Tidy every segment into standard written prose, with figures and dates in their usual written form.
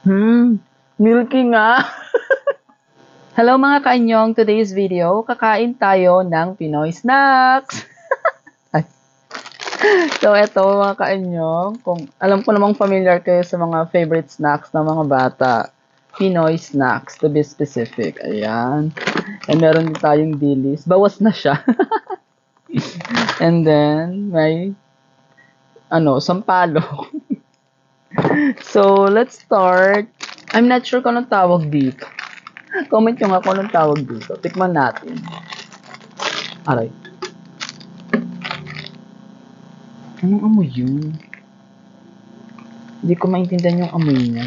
Milky nga. Hello mga kaanyong, today's video, kakain tayo ng Pinoy snacks. Ay. So eto mga kaanyong, kung alam ko namang familiar kayo sa mga favorite snacks ng mga bata. Pinoy snacks, to be specific. Ayan. And meron din tayong dilis. Bawas na siya. And then, may, sampalok. So, let's start. I'm not sure kung anong tawag dito. Comment nyo nga kung anong tawag dito. Tikman natin. Aray. Anong amoy yun? Hindi ko maintindihan yung amoy niya.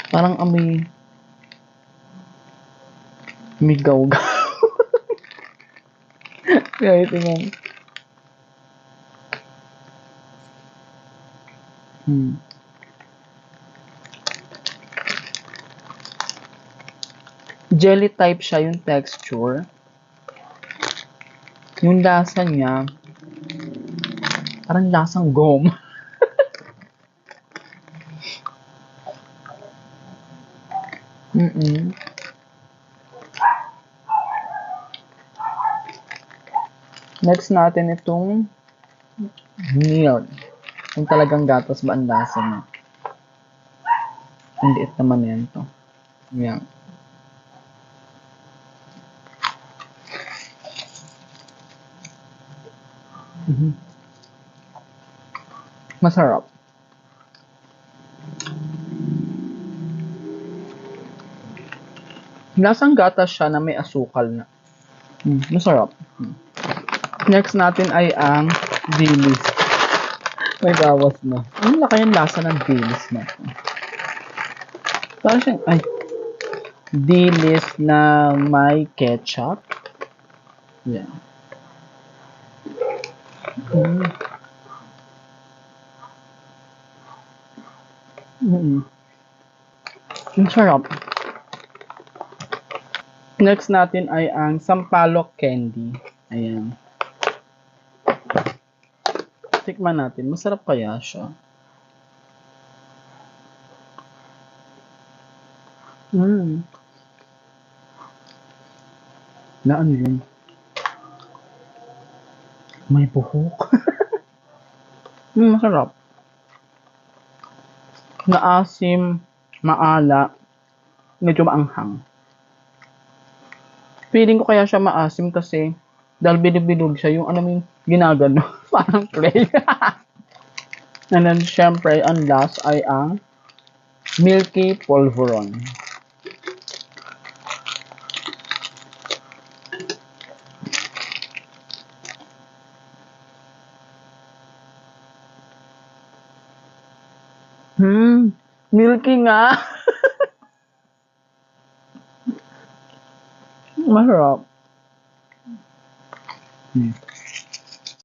Parang amoy... migaw-gaw. Kaya tingnan. Jelly type siya yung texture. Yung lasa niya, parang lasang gum. Next natin itong milk. Kung talagang gatas ba ang lasa niya. Ang liit naman yan to. Yan. Masarap. Lasang gatas siya na may asukal na. Masarap. Next natin ay ang dilis. May bawas na. Ano laki yung lasa ng dilis na to? Parang siyang, dilis na may ketchup. Yeah. Ang sarap. Next natin ay ang sampalok candy. Ayan. Tikman natin. Masarap kaya siya. Na ano yun? May buhok. Masarap. Naasim, maala, medyo maanghang. Feeling ko kaya siya maasim kasi dahil bilog-bilog siya, yung yung ginagano, parang clay. And then, syempre, ang last ay ang milky polvoron. Milky nga. Masarap.